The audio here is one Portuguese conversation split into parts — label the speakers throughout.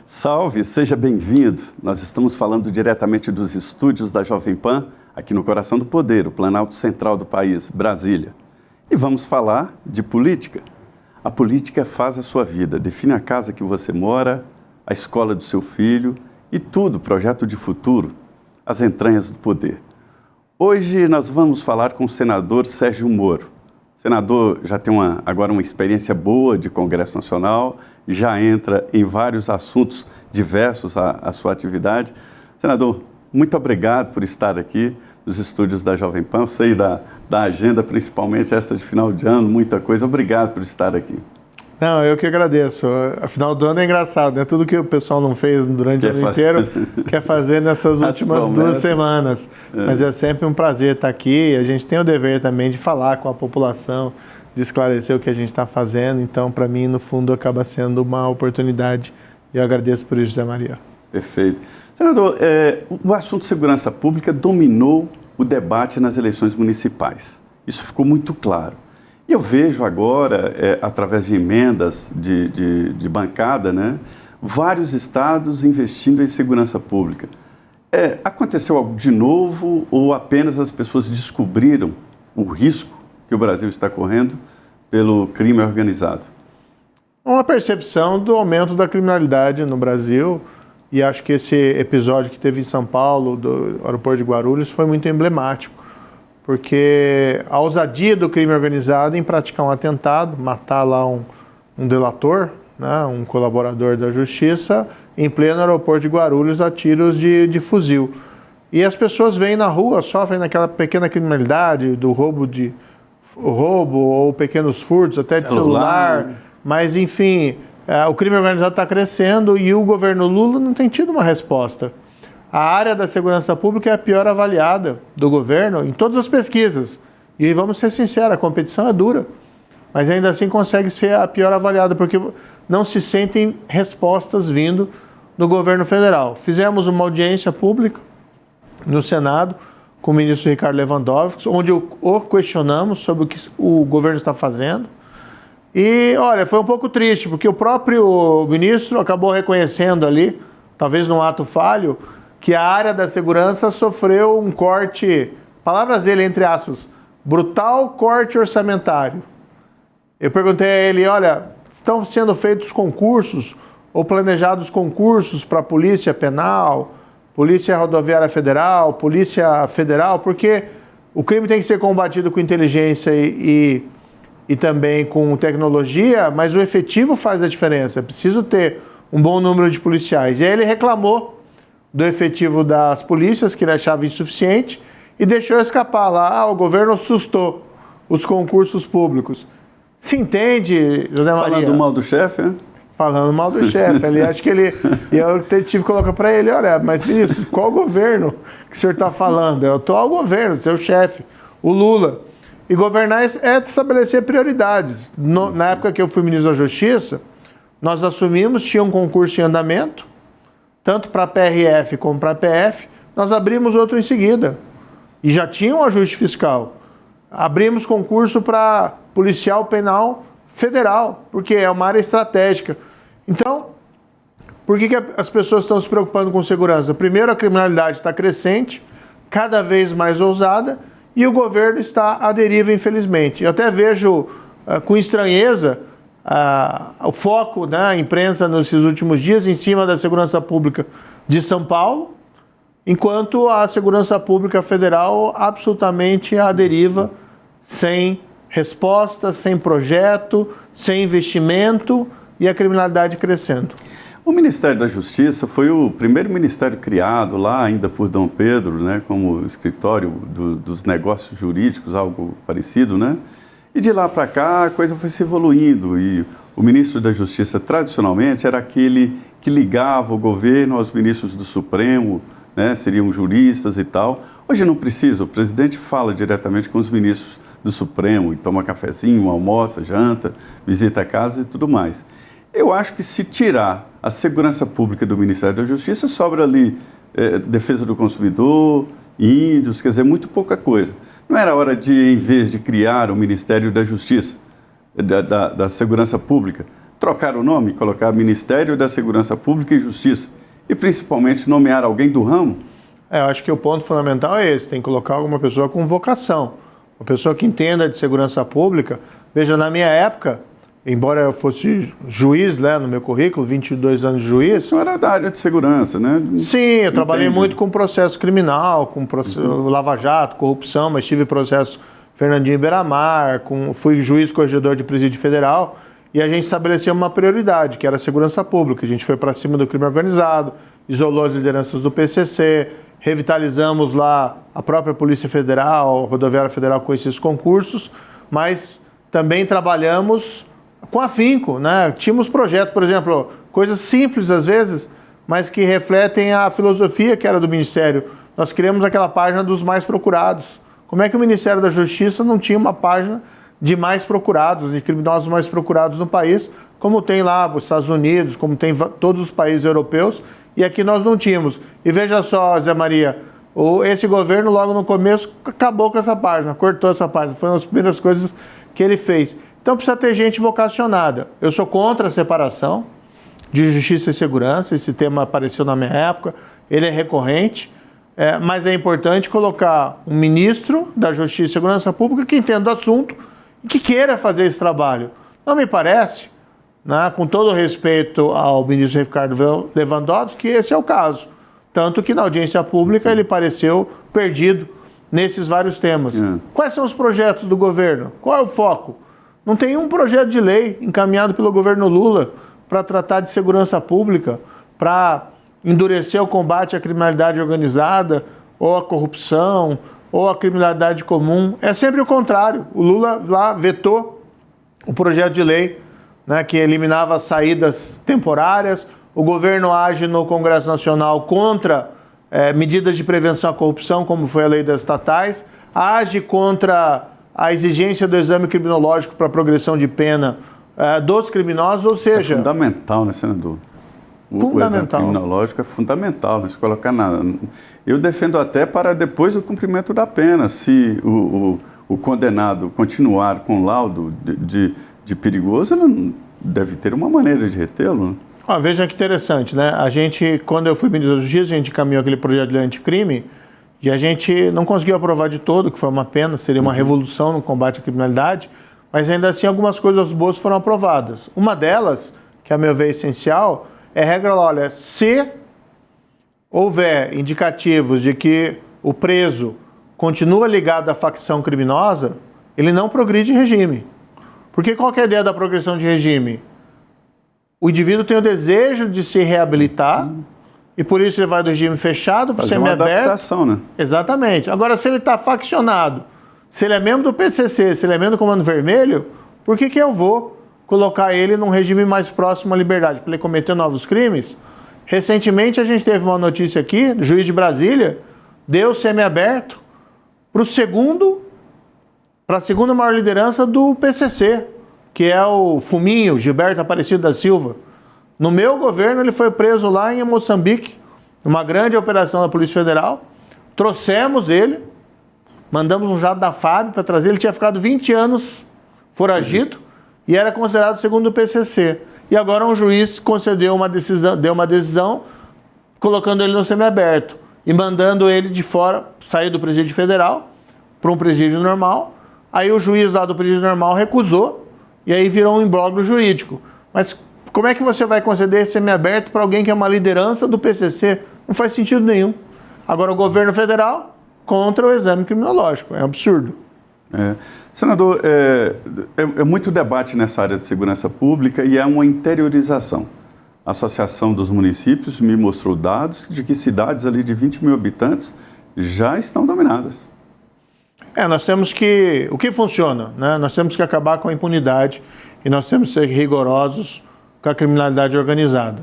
Speaker 1: Salve, seja bem-vindo. Nós estamos falando diretamente dos estúdios da Jovem Pan, aqui no coração do poder, o Planalto Central do país, Brasília. E vamos falar de política. A política faz a sua vida, define a casa que você mora, a escola do seu filho e tudo, projeto de futuro, as entranhas do poder. Hoje nós vamos falar com o senador Sérgio Moro. O senador já tem agora uma experiência boa de Congresso Nacional, já entra em vários assuntos diversos à sua atividade. Senador, muito obrigado por estar aqui nos estúdios da Jovem Pan. Eu sei da agenda, principalmente esta de final de ano, muita coisa. Obrigado por estar aqui.
Speaker 2: Não, eu que agradeço. A final do ano é engraçado, né? Tudo que o pessoal não fez durante o ano inteiro quer fazer nessas últimas 2 semanas. Mas é sempre um prazer estar aqui. A gente tem o dever também de falar com a população, de esclarecer o que a gente está fazendo. Então, para mim, no fundo, acaba sendo uma oportunidade. E eu agradeço por isso, José Maria.
Speaker 1: Perfeito. Senador, o assunto de segurança pública dominou o debate nas eleições municipais. Isso ficou muito claro. E eu vejo agora, através de emendas de bancada, né, vários estados investindo em segurança pública. Aconteceu algo de novo ou apenas as pessoas descobriram o risco que o Brasil está correndo pelo crime organizado?
Speaker 2: Uma percepção do aumento da criminalidade no Brasil, e acho que esse episódio que teve em São Paulo, do aeroporto de Guarulhos, foi muito emblemático. Porque a ousadia do crime organizado em praticar um atentado, matar lá um delator, né, um colaborador da justiça, em pleno aeroporto de Guarulhos a tiros de fuzil. E as pessoas vêm na rua, sofrem naquela pequena criminalidade do roubo ou pequenos furtos, até de celular. Mas, enfim, o crime organizado está crescendo e o governo Lula não tem tido uma resposta. A área da segurança pública é a pior avaliada do governo em todas as pesquisas. E vamos ser sinceros, a competição é dura. Mas ainda assim consegue ser a pior avaliada, porque não se sentem respostas vindo do governo federal. Fizemos uma audiência pública no Senado com o ministro Ricardo Lewandowski, onde o questionamos sobre o que o governo está fazendo. E, olha, foi um pouco triste, porque o próprio ministro acabou reconhecendo ali, talvez num ato falho, que a área da segurança sofreu um corte, palavras dele, entre aspas, brutal corte orçamentário. Eu perguntei a ele, olha, estão sendo feitos concursos ou planejados concursos para a Polícia Penal, Polícia Rodoviária Federal, Polícia Federal, porque o crime tem que ser combatido com inteligência e também com tecnologia, mas o efetivo faz a diferença. É preciso ter um bom número de policiais. E aí ele reclamou do efetivo das polícias, que ele achava insuficiente, e deixou escapar lá, o governo assustou os concursos públicos. Se entende, José Maria?
Speaker 1: Falando mal do chefe, né?
Speaker 2: Falando mal do chefe. Ali, acho que ele... E eu tive que colocar para ele, olha, mas ministro, qual governo que o senhor está falando? É o atual governo, seu chefe, o Lula. E governar é estabelecer prioridades. Na época que eu fui ministro da Justiça, nós assumimos, tinha um concurso em andamento, tanto para a PRF como para a PF, nós abrimos outro em seguida. E já tinha um ajuste fiscal. Abrimos concurso para policial penal federal, porque é uma área estratégica. Então, por que as pessoas estão se preocupando com segurança? Primeiro, a criminalidade está crescente, cada vez mais ousada, e o governo está à deriva, infelizmente. Eu até vejo com estranheza o foco da imprensa nesses últimos dias em cima da segurança pública de São Paulo, enquanto a segurança pública federal absolutamente à deriva, sem resposta, sem projeto, sem investimento e a criminalidade crescendo.
Speaker 1: O Ministério da Justiça foi o primeiro ministério criado lá ainda por Dom Pedro, né, como escritório dos negócios jurídicos, algo parecido, né? E de lá para cá a coisa foi se evoluindo e o ministro da Justiça tradicionalmente era aquele que ligava o governo aos ministros do Supremo, né, seriam juristas e tal. Hoje não precisa, o presidente fala diretamente com os ministros do Supremo e toma cafezinho, almoça, janta, visita a casa e tudo mais. Eu acho que se tirar a segurança pública do Ministério da Justiça, sobra ali defesa do consumidor, índios, quer dizer, muito pouca coisa. Não era hora de, em vez de criar o Ministério da Justiça, da Segurança Pública, trocar o nome, colocar Ministério da Segurança Pública e Justiça e principalmente nomear alguém do ramo?
Speaker 2: Eu acho que o ponto fundamental é esse, tem que colocar alguma pessoa com vocação, uma pessoa que entenda de segurança pública. Veja, na minha época, embora eu fosse juiz, né, no meu currículo, 22 anos de juiz...
Speaker 1: Isso era da área de segurança, né?
Speaker 2: Sim, eu trabalhei muito com processo criminal, com processo, Lava Jato, corrupção, mas tive processo Fernandinho Beiramar, fui juiz corregedor de presídio federal, e a gente estabeleceu uma prioridade, que era a segurança pública. A gente foi para cima do crime organizado, isolou as lideranças do PCC, revitalizamos lá a própria Polícia Federal, a Rodoviária Federal com esses concursos, mas também trabalhamos com afinco, né? Tínhamos projetos, por exemplo, coisas simples às vezes, mas que refletem a filosofia que era do Ministério. Nós criamos aquela página dos mais procurados. Como é que o Ministério da Justiça não tinha uma página de mais procurados, de criminosos mais procurados no país, como tem lá os Estados Unidos, como tem todos os países europeus, e aqui nós não tínhamos. E veja só, Zé Maria, esse governo logo no começo acabou com essa página, cortou essa página, foi uma das primeiras coisas que ele fez. Então precisa ter gente vocacionada. Eu sou contra a separação de justiça e segurança, esse tema apareceu na minha época, ele é recorrente, mas é importante colocar um ministro da Justiça e Segurança Pública que entenda do assunto e que queira fazer esse trabalho. Não me parece, né, com todo o respeito ao ministro Ricardo Lewandowski, que esse é o caso. Tanto que na audiência pública ele pareceu perdido nesses vários temas. Quais são os projetos do governo? Qual é o foco? Não tem um projeto de lei encaminhado pelo governo Lula para tratar de segurança pública, para endurecer o combate à criminalidade organizada, ou à corrupção, ou à criminalidade comum. É sempre o contrário. O Lula lá vetou o projeto de lei, né, que eliminava as saídas temporárias. O governo age no Congresso Nacional contra medidas de prevenção à corrupção, como foi a lei das estatais, age contra a exigência do exame criminológico para progressão de pena dos criminosos, ou seja...
Speaker 1: Isso é fundamental, né, senador? O exame criminológico é fundamental, né? Se colocar Eu defendo até para depois do cumprimento da pena, se o condenado continuar com laudo de perigoso, ele deve ter uma maneira de retê-lo, né?
Speaker 2: Veja que interessante, né? A gente, quando eu fui ministro da Justiça, a gente encaminhou aquele projeto de lei anticrime e a gente não conseguiu aprovar de todo, que foi uma pena, seria uma revolução no combate à criminalidade, mas ainda assim algumas coisas boas foram aprovadas. Uma delas, que a meu ver é essencial, é a regra, olha, se houver indicativos de que o preso continua ligado à facção criminosa, ele não progride em regime. Porque qual que é a ideia da progressão de regime? O indivíduo tem o desejo de se reabilitar e por isso ele vai do regime fechado para o semiaberto.
Speaker 1: Uma adaptação, né?
Speaker 2: Exatamente. Agora, se ele está faccionado, se ele é membro do PCC, se ele é membro do Comando Vermelho, por que eu vou colocar ele num regime mais próximo à liberdade? Para ele cometer novos crimes? Recentemente a gente teve uma notícia aqui, do juiz de Brasília, deu semiaberto para a segunda maior liderança do PCC, que é o Fuminho, Gilberto Aparecido da Silva. No meu governo, ele foi preso lá em Moçambique, numa grande operação da Polícia Federal. Trouxemos ele, mandamos um jato da FAB para trazer. Ele tinha ficado 20 anos foragido e era considerado segundo o PCC. E agora um juiz concedeu deu uma decisão, colocando ele no semiaberto e mandando ele de fora, sair do presídio federal para um presídio normal. Aí o juiz lá do presídio normal recusou, e aí virou um imbróglio jurídico. Mas como é que você vai conceder semiaberto para alguém que é uma liderança do PCC? Não faz sentido nenhum. Agora o governo federal contra o exame criminológico. É um absurdo.
Speaker 1: Senador, é muito debate nessa área de segurança pública e é uma interiorização. A Associação dos Municípios me mostrou dados de que cidades ali de 20 mil habitantes já estão dominadas.
Speaker 2: Nós temos que... O que funciona? Né? Nós temos que acabar com a impunidade e nós temos que ser rigorosos com a criminalidade organizada.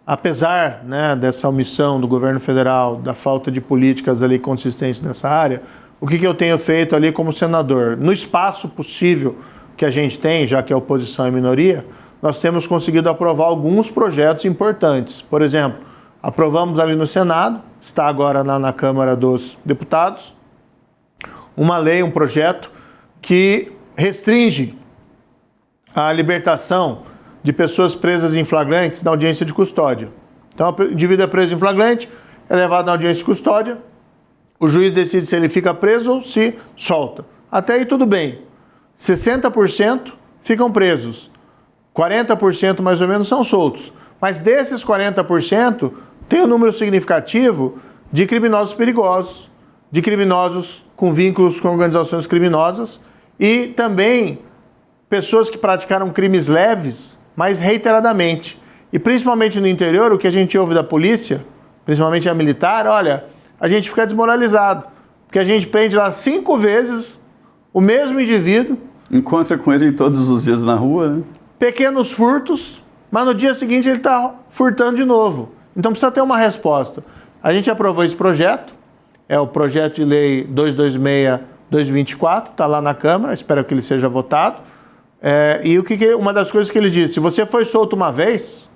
Speaker 2: Apesar, né, dessa omissão do governo federal, da falta de políticas ali consistentes nessa área, o que eu tenho feito ali como senador? No espaço possível que a gente tem, já que a oposição é minoria, nós temos conseguido aprovar alguns projetos importantes. Por exemplo, aprovamos ali no Senado, está agora na Câmara dos Deputados, uma lei, um projeto que restringe a libertação de pessoas presas em flagrantes na audiência de custódia. Então, o indivíduo é preso em flagrante, é levado na audiência de custódia, o juiz decide se ele fica preso ou se solta. Até aí tudo bem. 60% ficam presos, 40% mais ou menos são soltos. Mas desses 40%, tem um número significativo de criminosos perigosos, de criminosos com vínculos com organizações criminosas e também pessoas que praticaram crimes leves, mas reiteradamente. E principalmente no interior, o que a gente ouve da polícia, principalmente a militar, olha, a gente fica desmoralizado, porque a gente prende lá 5 vezes o mesmo indivíduo.
Speaker 1: Encontra com ele todos os dias na rua, né?
Speaker 2: Pequenos furtos, mas no dia seguinte ele está furtando de novo. Então precisa ter uma resposta. A gente aprovou esse projeto, é o projeto de lei 226/2024, está lá na Câmara, espero que ele seja votado. E uma das coisas que ele disse, se você foi solto uma vez,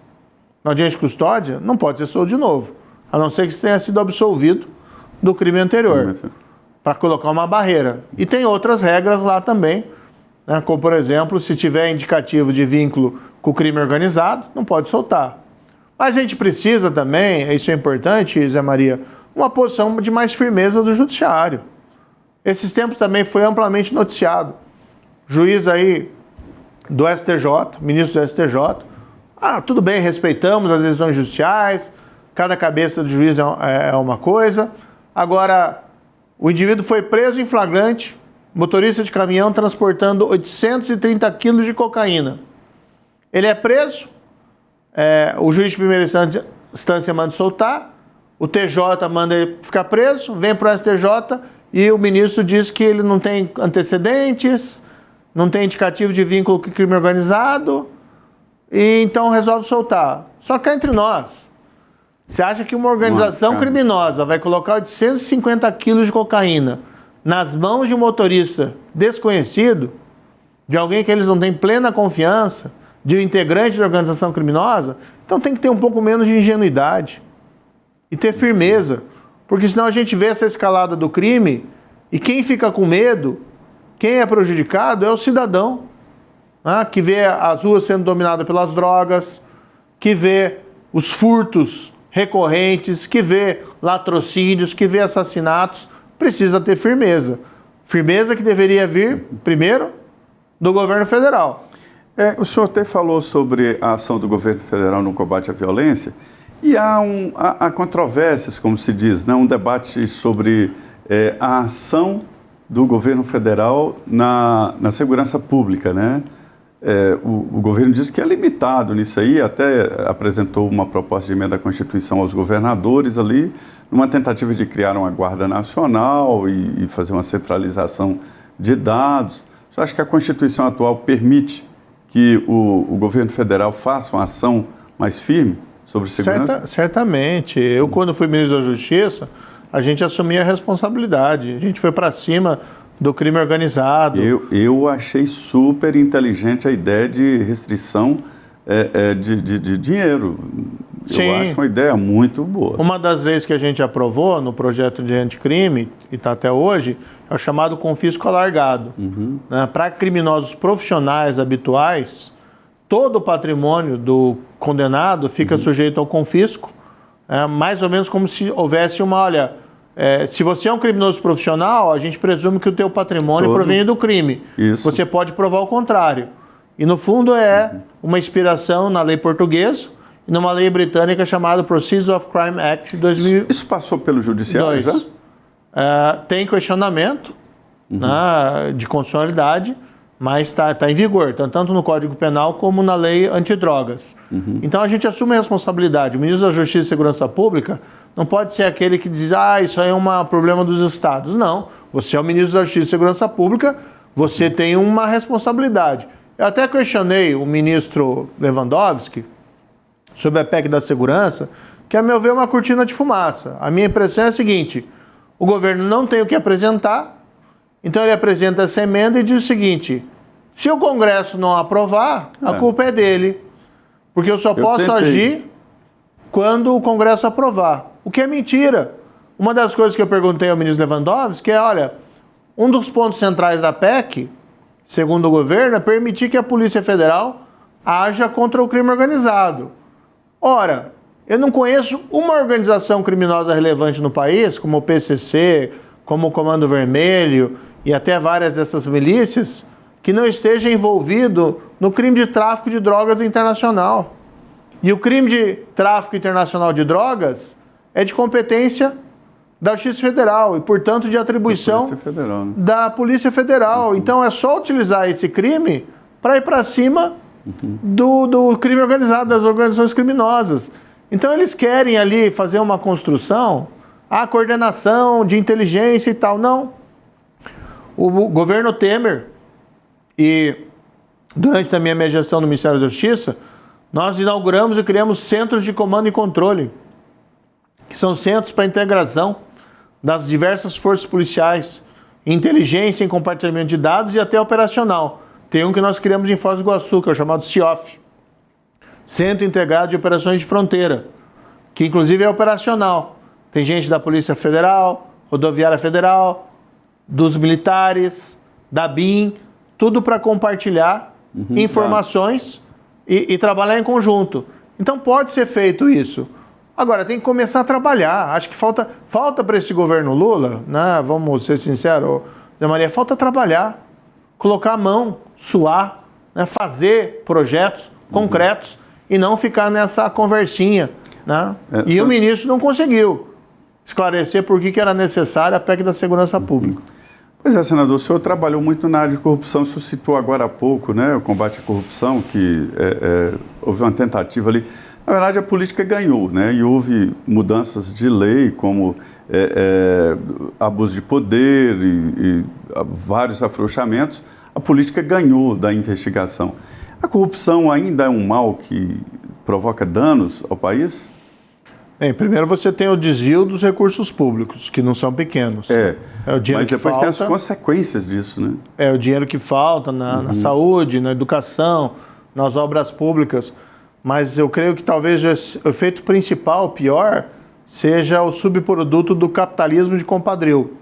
Speaker 2: na audiência de custódia, não pode ser solto de novo, a não ser que você tenha sido absolvido do crime anterior, para colocar uma barreira. E tem outras regras lá também, né, como, por exemplo, se tiver indicativo de vínculo com o crime organizado, não pode soltar. Mas a gente precisa também, isso é importante, Zé Maria, uma posição de mais firmeza do judiciário. Esses tempos também foi amplamente noticiado. Juiz aí do STJ, ministro do STJ, tudo bem, respeitamos as decisões judiciais, cada cabeça do juiz é uma coisa. Agora, o indivíduo foi preso em flagrante, motorista de caminhão transportando 830 quilos de cocaína. Ele é preso, o juiz de primeira instância manda soltar, o TJ manda ele ficar preso, vem para o STJ e o ministro diz que ele não tem antecedentes, não tem indicativo de vínculo com crime organizado, e então resolve soltar. Só que cá entre nós, você acha que uma organização criminosa vai colocar 850 quilos de cocaína nas mãos de um motorista desconhecido, de alguém que eles não têm plena confiança, de um integrante da organização criminosa? Então tem que ter um pouco menos de ingenuidade e ter firmeza, porque senão a gente vê essa escalada do crime e quem fica com medo, quem é prejudicado é o cidadão, que vê as ruas sendo dominadas pelas drogas, que vê os furtos recorrentes, que vê latrocínios, que vê assassinatos. Precisa ter firmeza. Firmeza que deveria vir, primeiro, do governo federal.
Speaker 1: O senhor até falou sobre a ação do governo federal no combate à violência e há controvérsias, como se diz, né? Um debate sobre a ação do governo federal na segurança pública, né? O governo diz que é limitado nisso aí, até apresentou uma proposta de emenda à Constituição aos governadores ali, numa tentativa de criar uma Guarda Nacional e fazer uma centralização de dados. Você acha que a Constituição atual permite que o governo federal faça uma ação mais firme sobre segurança?
Speaker 2: Certamente. Eu, quando fui ministro da Justiça, a gente assumia a responsabilidade. A gente foi para cima do crime organizado.
Speaker 1: Eu achei super inteligente a ideia de restrição de dinheiro. Sim. Eu acho uma ideia muito boa.
Speaker 2: Uma das leis que a gente aprovou no projeto de anticrime, e está até hoje, é o chamado confisco alargado. Né? Para criminosos profissionais habituais, todo o patrimônio do condenado fica sujeito ao confisco, mais ou menos como se houvesse se você é um criminoso profissional, a gente presume que o teu patrimônio provém do crime.
Speaker 1: Isso.
Speaker 2: Você pode provar o contrário. E no fundo é uma inspiração na lei portuguesa e numa lei britânica chamada Proceeds of Crime Act de 2002.
Speaker 1: Isso passou pelo judiciário já?
Speaker 2: Tem questionamento de constitucionalidade, mas está em vigor, tanto no Código Penal como na lei antidrogas. Então a gente assume a responsabilidade. O ministro da Justiça e Segurança Pública não pode ser aquele que diz, isso aí é um problema dos estados. Não, você é o ministro da Justiça e Segurança Pública, você tem uma responsabilidade. Eu até questionei o ministro Lewandowski sobre a PEC da segurança, que a meu ver é uma cortina de fumaça. A minha impressão é a seguinte, o governo não tem o que apresentar, então ele apresenta essa emenda e diz o seguinte, se o Congresso não aprovar, a culpa é dele, porque eu só posso agir quando o Congresso aprovar. O que é mentira. Uma das coisas que eu perguntei ao ministro Lewandowski é, um dos pontos centrais da PEC, segundo o governo, é permitir que a Polícia Federal haja contra o crime organizado. Ora, eu não conheço uma organização criminosa relevante no país, como o PCC, como o Comando Vermelho e até várias dessas milícias, que não esteja envolvido no crime de tráfico de drogas internacional. E o crime de tráfico internacional de drogas é de competência da Justiça Federal e, portanto, de atribuição da Polícia Federal. Então, é só utilizar esse crime para ir para cima do crime organizado, das organizações criminosas. Então, eles querem ali fazer uma construção, a coordenação de inteligência e tal. Não. O governo Temer, e durante a minha gestão no Ministério da Justiça, nós inauguramos e criamos centros de comando e controle, que são centros para integração das diversas forças policiais, inteligência em compartilhamento de dados e até operacional. Tem um que nós criamos em Foz do Iguaçu, que é o chamado CIOF, Centro Integrado de Operações de Fronteira, que inclusive é operacional. Tem gente da Polícia Federal, Rodoviária Federal, dos militares, da BIM, tudo para compartilhar informações e trabalhar em conjunto. Então pode ser feito isso. Agora, tem que começar a trabalhar. Acho que falta para esse governo Lula, né? Vamos ser sinceros, Zé Maria, falta trabalhar, colocar a mão, suar, né? Fazer projetos concretos e não ficar nessa conversinha. Né? E o ministro não conseguiu esclarecer por que era necessária a PEC da Segurança Pública.
Speaker 1: Pois é, senador, o senhor trabalhou muito na área de corrupção, o senhor citou agora há pouco, né, o combate à corrupção, que houve uma tentativa ali. Na verdade, a política ganhou, né, e houve mudanças de lei, como abuso de poder e vários afrouxamentos. A política ganhou da investigação. A corrupção ainda é um mal que provoca danos ao país?
Speaker 2: Bem, primeiro você tem o desvio dos recursos públicos, que não são pequenos. É o dinheiro
Speaker 1: mas
Speaker 2: que
Speaker 1: depois
Speaker 2: falta,
Speaker 1: tem as consequências disso, né?
Speaker 2: É o dinheiro que falta na saúde, na educação, nas obras públicas. Mas eu creio que talvez o efeito principal, pior, seja o subproduto do capitalismo de compadrio.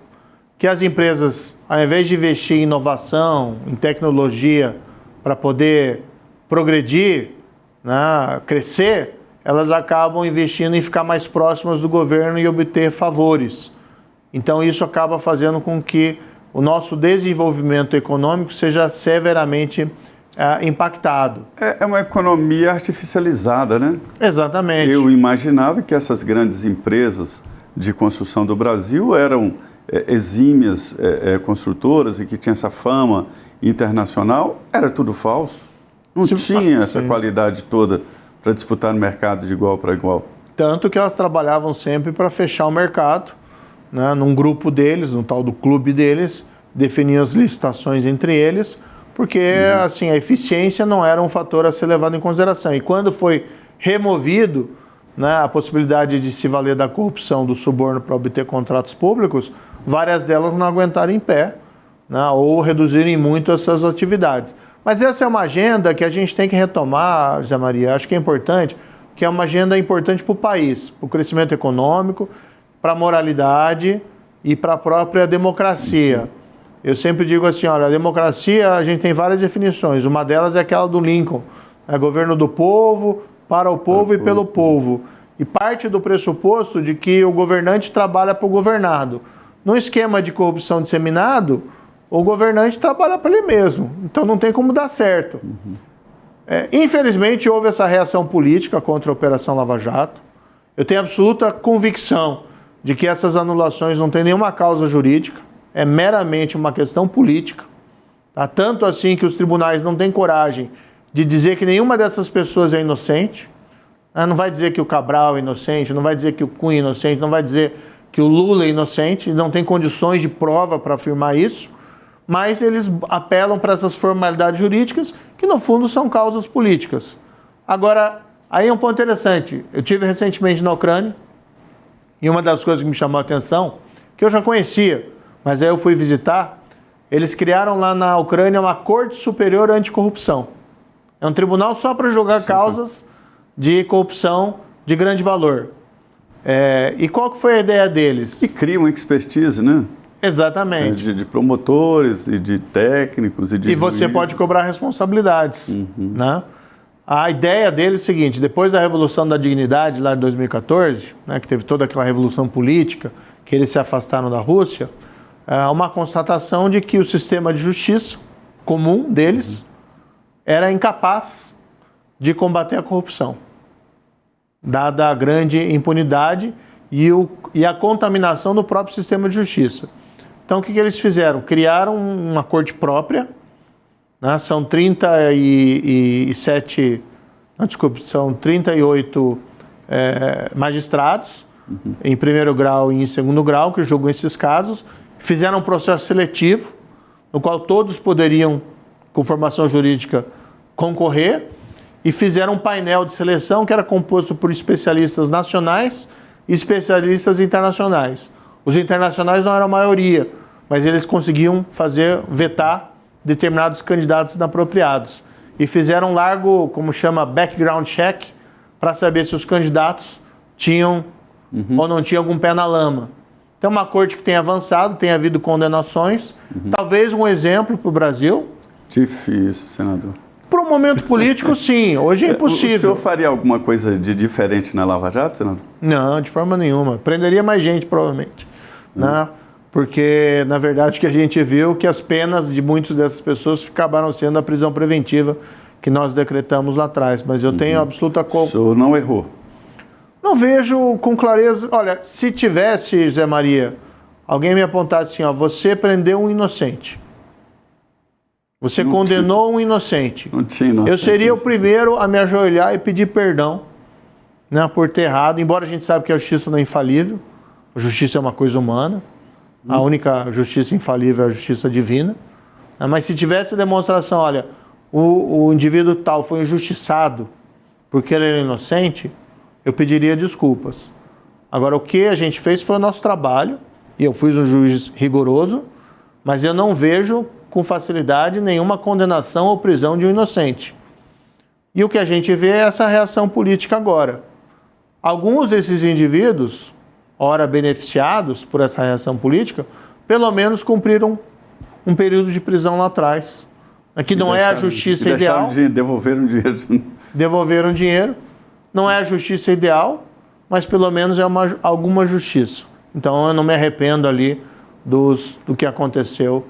Speaker 2: Que as empresas, ao invés de investir em inovação, em tecnologia, para poder progredir, né, crescer, elas acabam investindo em ficar mais próximas do governo e obter favores. Então isso acaba fazendo com que o nosso desenvolvimento econômico seja severamente impactado. É
Speaker 1: uma economia artificializada, né?
Speaker 2: Exatamente.
Speaker 1: Eu imaginava que essas grandes empresas de construção do Brasil eram exímias construtoras e que tinham essa fama internacional. Era tudo falso. Não tinha essa qualidade toda para disputar no mercado de igual para igual.
Speaker 2: Tanto que elas trabalhavam sempre para fechar o mercado, né, num grupo deles, no tal do clube deles, definiam as licitações entre eles, porque assim, a eficiência não era um fator a ser levado em consideração. E quando foi removido, né, a possibilidade de se valer da corrupção, do suborno para obter contratos públicos, várias delas não aguentaram em pé, né, ou reduzirem muito as suas atividades. Mas essa é uma agenda que a gente tem que retomar, Zé Maria, acho que é importante, que é uma agenda importante para o país, para o crescimento econômico, para a moralidade e para a própria democracia. Eu sempre digo assim, olha, a democracia, a gente tem várias definições, uma delas é aquela do Lincoln, é governo do povo, para o povo e pelo povo. E parte do pressuposto de que o governante trabalha para o governado. Num esquema de corrupção disseminado, o governante trabalha para ele mesmo, então não tem como dar certo. Infelizmente, houve essa reação política contra a Operação Lava Jato. Eu tenho absoluta convicção de que essas anulações não têm nenhuma causa jurídica, é meramente uma questão política. Tá? Tanto assim que os tribunais não têm coragem de dizer que nenhuma dessas pessoas é inocente. Não vai dizer que o Cabral é inocente, não vai dizer que o Cunha é inocente, não vai dizer que o Lula é inocente, não tem condições de prova para afirmar isso. Mas eles apelam para essas formalidades jurídicas, que no fundo são causas políticas. Agora, aí é um ponto interessante. Eu estive recentemente na Ucrânia, e uma das coisas que me chamou a atenção, que eu já conhecia, mas aí eu fui visitar, eles criaram lá na Ucrânia uma Corte Superior Anticorrupção. É um tribunal só para julgar causas de corrupção de grande valor. E qual que foi a ideia deles?
Speaker 1: E cria uma expertise, né?
Speaker 2: Exatamente.
Speaker 1: De promotores e de técnicos e de
Speaker 2: juízes. Você pode cobrar responsabilidades, né? A ideia dele é o seguinte: depois da Revolução da Dignidade, lá de 2014, né, que teve toda aquela revolução política, que eles se afastaram da Rússia, uma constatação de que o sistema de justiça comum deles era incapaz de combater a corrupção, dada a grande impunidade e a contaminação do próprio sistema de justiça. Então, o que eles fizeram? Criaram uma corte própria, né? São 38 magistrados, em primeiro grau e em segundo grau, que julgam esses casos. Fizeram um processo seletivo, no qual todos poderiam, com formação jurídica, concorrer, e fizeram um painel de seleção que era composto por especialistas nacionais e especialistas internacionais. Os internacionais não eram a maioria, mas eles conseguiam vetar determinados candidatos inapropriados. E fizeram um largo, como chama, background check, para saber se os candidatos tinham ou não tinham algum pé na lama. Então, uma corte que tem avançado, tem havido condenações. Talvez um exemplo para o Brasil.
Speaker 1: Difícil, senador.
Speaker 2: Para o momento político, sim. Hoje é impossível.
Speaker 1: O senhor faria alguma coisa de diferente na Lava Jato, senador?
Speaker 2: Não, de forma nenhuma. Prenderia mais gente, provavelmente. Né? Porque, na verdade, o que a gente viu que as penas de muitas dessas pessoas acabaram sendo a prisão preventiva que nós decretamos lá atrás. Mas eu tenho absoluta...
Speaker 1: O senhor não errou?
Speaker 2: Não vejo com clareza... Olha, se tivesse, José Maria, alguém me apontasse assim, ó, você prendeu um inocente. Você não condenou um inocente.
Speaker 1: Não tinha inocente.
Speaker 2: Eu seria o primeiro a me ajoelhar e pedir perdão, né, por ter errado, embora a gente saiba que a justiça não é infalível. A justiça é uma coisa humana. A única justiça infalível é a justiça divina. Mas se tivesse demonstração, olha, o indivíduo tal foi injustiçado porque ele era inocente, eu pediria desculpas. Agora, o que a gente fez foi o nosso trabalho, e eu fui um juiz rigoroso, mas eu não vejo com facilidade nenhuma condenação ou prisão de um inocente. E o que a gente vê é essa reação política agora. Alguns desses indivíduos, ora beneficiados por essa reação política, pelo menos cumpriram um período de prisão lá atrás. Aqui não é a justiça ideal.
Speaker 1: Devolveram dinheiro.
Speaker 2: Devolveram dinheiro. Não é a justiça ideal, mas pelo menos é alguma justiça. Então eu não me arrependo ali do que aconteceu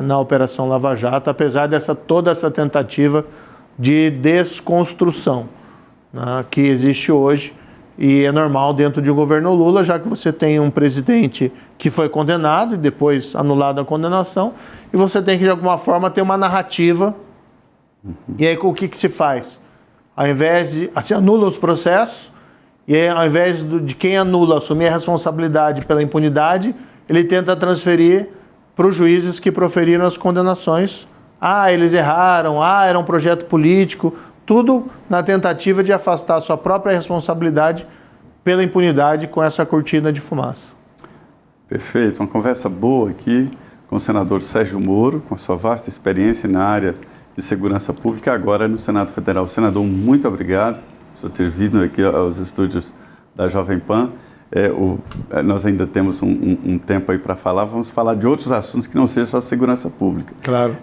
Speaker 2: na Operação Lava Jato, apesar toda essa tentativa de desconstrução, né, que existe hoje, e é normal dentro de um governo Lula, já que você tem um presidente que foi condenado e depois anulado a condenação, e você tem que de alguma forma ter uma narrativa. E aí o que se faz? Ao invés de... se anula os processos, e aí, ao invés de quem anula assumir a responsabilidade pela impunidade, ele tenta transferir para os juízes que proferiram as condenações. Eles erraram, era um projeto político, tudo na tentativa de afastar a sua própria responsabilidade pela impunidade com essa cortina de fumaça.
Speaker 1: Perfeito, uma conversa boa aqui com o senador Sérgio Moro, com a sua vasta experiência na área de segurança pública, agora no Senado Federal. Senador, muito obrigado por ter vindo aqui aos estúdios da Jovem Pan. Nós ainda temos um tempo aí para falar, vamos falar de outros assuntos que não sejam só segurança pública.
Speaker 2: Claro.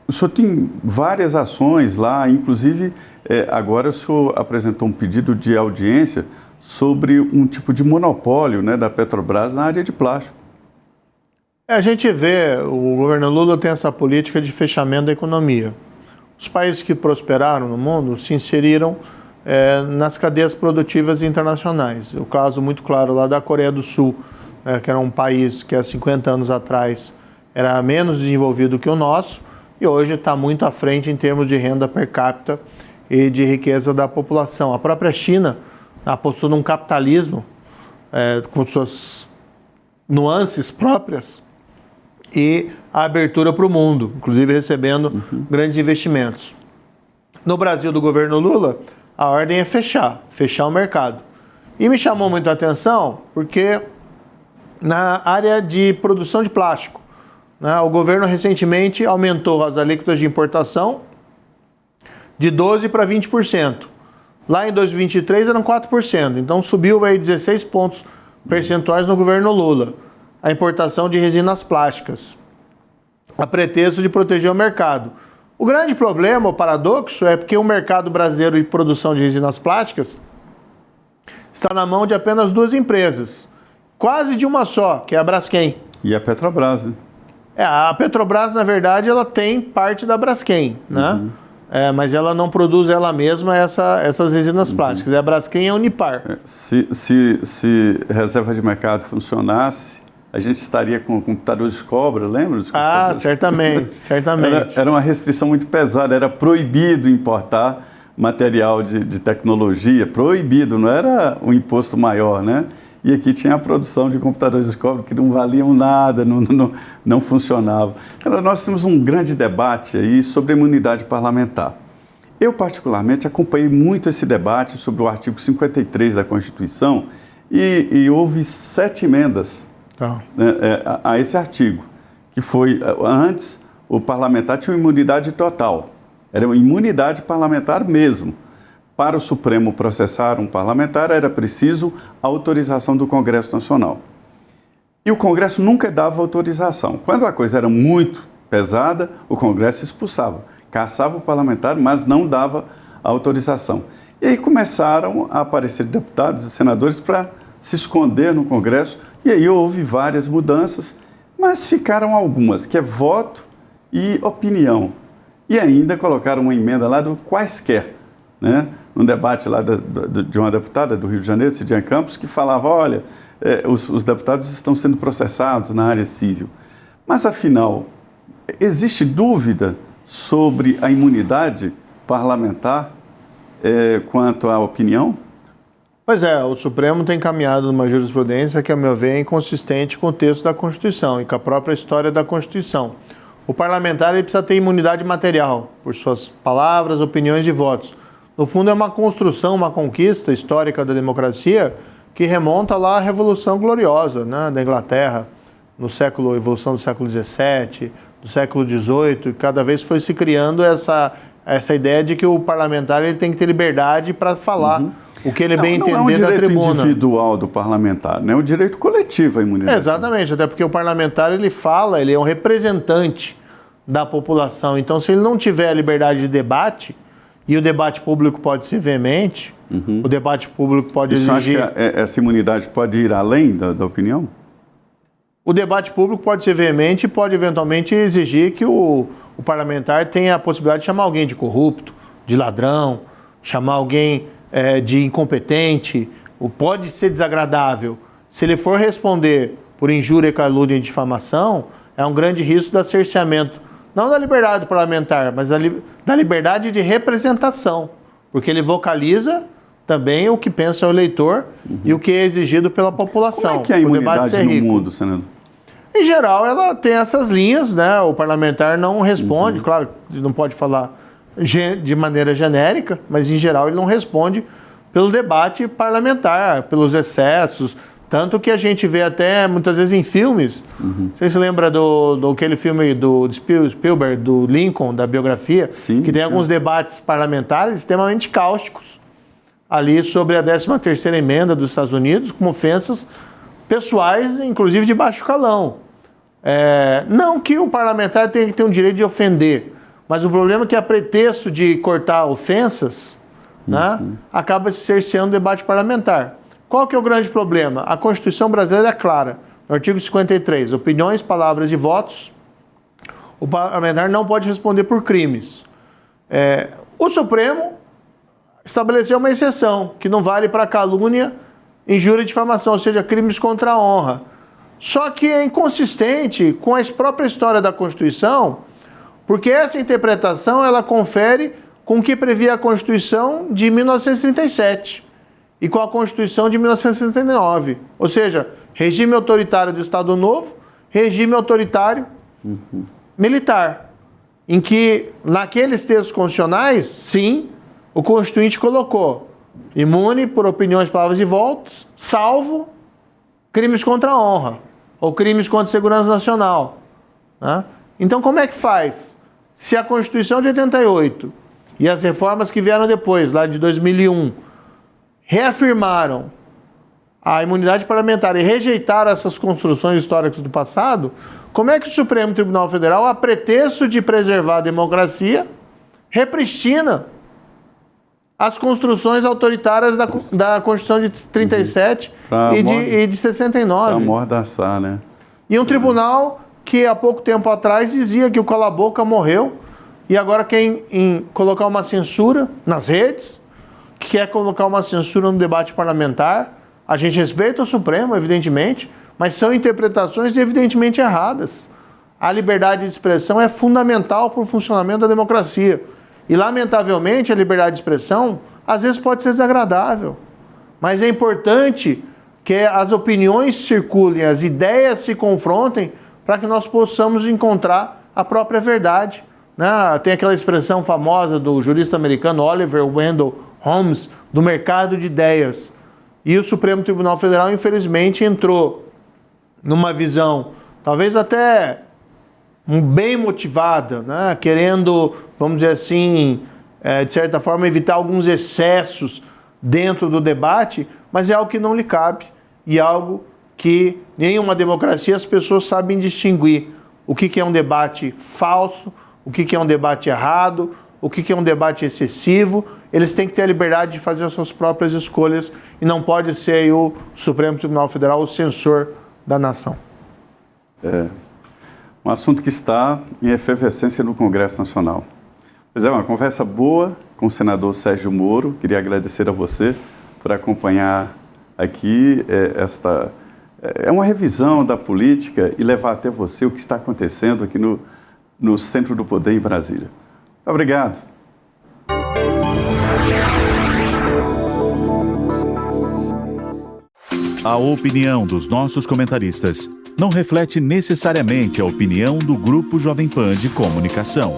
Speaker 1: O senhor tem várias ações lá, inclusive agora o senhor apresentou um pedido de audiência sobre um tipo de monopólio, né, da Petrobras na área de plástico.
Speaker 2: A gente vê, o governo Lula tem essa política de fechamento da economia. Os países que prosperaram no mundo se inseriram nas cadeias produtivas internacionais. O caso muito claro lá da Coreia do Sul, que era um país que há 50 anos atrás era menos desenvolvido que o nosso e hoje está muito à frente em termos de renda per capita e de riqueza da população. A própria China apostou num capitalismo com suas nuances próprias e a abertura para o mundo, inclusive recebendo grandes investimentos. No Brasil, do governo Lula, a ordem é fechar o mercado. E me chamou muito a atenção porque na área de produção de plástico, né, o governo recentemente aumentou as alíquotas de importação de 12% para 20%. Lá em 2023 eram 4%, então subiu aí 16 pontos percentuais no governo Lula, a importação de resinas plásticas, a pretexto de proteger o mercado. O grande problema, o paradoxo, é porque o mercado brasileiro de produção de resinas plásticas está na mão de apenas 2 empresas, quase de uma só, que é a Braskem.
Speaker 1: E a Petrobras, né?
Speaker 2: A Petrobras, na verdade, ela tem parte da Braskem, né? Mas ela não produz ela mesma essas resinas plásticas. A Braskem é a Unipar.
Speaker 1: Se reserva de mercado funcionasse, a gente estaria com computadores de cobra, lembra?
Speaker 2: Certamente, certamente.
Speaker 1: Era uma restrição muito pesada, era proibido importar material de tecnologia, proibido, não era um imposto maior, né? E aqui tinha a produção de computadores de cobre que não valiam nada, não funcionavam. Então, nós temos um grande debate aí sobre a imunidade parlamentar. Eu, particularmente, acompanhei muito esse debate sobre o artigo 53 da Constituição e houve 7 emendas a esse artigo, que foi, antes, o parlamentar tinha uma imunidade total, era uma imunidade parlamentar mesmo. Para o Supremo processar um parlamentar, era preciso a autorização do Congresso Nacional. E o Congresso nunca dava autorização. Quando a coisa era muito pesada, o Congresso expulsava, caçava o parlamentar, mas não dava autorização. E aí começaram a aparecer deputados e senadores para se esconder no Congresso, e aí houve várias mudanças, mas ficaram algumas, que é voto e opinião. E ainda colocaram uma emenda lá do quaisquer, né? Um debate lá de uma deputada do Rio de Janeiro, Cidiane Campos, que falava, olha, os deputados estão sendo processados na área civil. Mas, afinal, existe dúvida sobre a imunidade parlamentar quanto à opinião?
Speaker 2: Pois é, o Supremo tem caminhado numa jurisprudência que, a meu ver, é inconsistente com o texto da Constituição e com a própria história da Constituição. O parlamentar ele precisa ter imunidade material por suas palavras, opiniões e votos. No fundo, é uma construção, uma conquista histórica da democracia que remonta lá à Revolução Gloriosa, né, da Inglaterra, evolução do século XVII, do século XVIII, e cada vez foi se criando essa ideia de que o parlamentar ele tem que ter liberdade para falar o que ele bem entender da tribuna. Não é um direito
Speaker 1: individual do parlamentar, né? É um direito coletivo a imunidade.
Speaker 2: Exatamente, até porque o parlamentar ele fala, ele é um representante da população. Então, se ele não tiver a liberdade de debate, e o debate público pode ser veemente, o debate público pode exigir...
Speaker 1: Você acha que essa imunidade pode ir além da opinião?
Speaker 2: O debate público pode ser veemente e pode eventualmente exigir que o parlamentar tenha a possibilidade de chamar alguém de corrupto, de ladrão, chamar alguém de incompetente, pode ser desagradável. Se ele for responder por injúria, calúnia e difamação, é um grande risco de cerceamento, não da liberdade parlamentar, mas da liberdade de representação, porque ele vocaliza também o que pensa o eleitor e o que é exigido pela população.
Speaker 1: Como é que é a imunidade no mundo, senador?
Speaker 2: Em geral, ela tem essas linhas, né? O parlamentar não responde, claro, não pode falar de maneira genérica, mas em geral ele não responde pelo debate parlamentar, pelos excessos, tanto que a gente vê até muitas vezes em filmes. Você se lembra daquele filme do Spielberg, do Lincoln, da biografia?
Speaker 1: Sim,
Speaker 2: que tem alguns debates parlamentares extremamente cáusticos ali sobre a 13ª emenda dos Estados Unidos, com ofensas pessoais, inclusive de baixo calão. Não que o parlamentar tenha que ter um direito de ofender, mas o problema é que, a pretexto de cortar ofensas, né, acaba se cerceando o debate parlamentar. Qual que é o grande problema? A Constituição brasileira é clara. No artigo 53, opiniões, palavras e votos, o parlamentar não pode responder por crimes. O Supremo estabeleceu uma exceção, que não vale para calúnia, injúria e difamação, ou seja, crimes contra a honra. Só que é inconsistente com a própria história da Constituição, porque essa interpretação ela confere com o que previa a Constituição de 1937 e com a Constituição de 1969. Ou seja, regime autoritário do Estado Novo, regime autoritário militar, em que, naqueles textos constitucionais, sim, o Constituinte colocou imune por opiniões, palavras e votos, salvo crimes contra a honra ou crimes contra a segurança nacional. Né? Então, como é que faz? Se a Constituição de 88 e as reformas que vieram depois, lá de 2001, reafirmaram a imunidade parlamentar e rejeitaram essas construções históricas do passado, como é que o Supremo Tribunal Federal, a pretexto de preservar a democracia, repristina as construções autoritárias da Constituição de 37 e de 69.
Speaker 1: Para amordaçar, né?
Speaker 2: E um tribunal que há pouco tempo atrás dizia que o cala-boca morreu e agora quer colocar uma censura nas redes, que quer colocar uma censura no debate parlamentar. A gente respeita o Supremo, evidentemente, mas são interpretações evidentemente erradas. A liberdade de expressão é fundamental para o funcionamento da democracia. E, lamentavelmente, a liberdade de expressão, às vezes, pode ser desagradável. Mas é importante que as opiniões circulem, as ideias se confrontem, para que nós possamos encontrar a própria verdade. Né? Tem aquela expressão famosa do jurista americano Oliver Wendell Holmes, do mercado de ideias. E o Supremo Tribunal Federal, infelizmente, entrou numa visão, talvez até bem motivada, né? Querendo, vamos dizer assim, de certa forma, evitar alguns excessos dentro do debate, mas é algo que não lhe cabe e algo que em uma democracia as pessoas sabem distinguir o que é um debate falso, o que é um debate errado, o que é um debate excessivo. Eles têm que ter a liberdade de fazer as suas próprias escolhas e não pode ser aí o Supremo Tribunal Federal o censor da nação.
Speaker 1: Um assunto que está em efervescência no Congresso Nacional. Pois é, uma conversa boa com o senador Sérgio Moro. Queria agradecer a você por acompanhar aqui esta... É uma revisão da política e levar até você o que está acontecendo aqui no Centro do Poder em Brasília. Muito obrigado.
Speaker 3: A opinião dos nossos comentaristas não reflete necessariamente a opinião do Grupo Jovem Pan de Comunicação.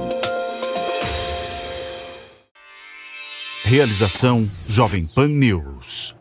Speaker 3: Realização Jovem Pan News.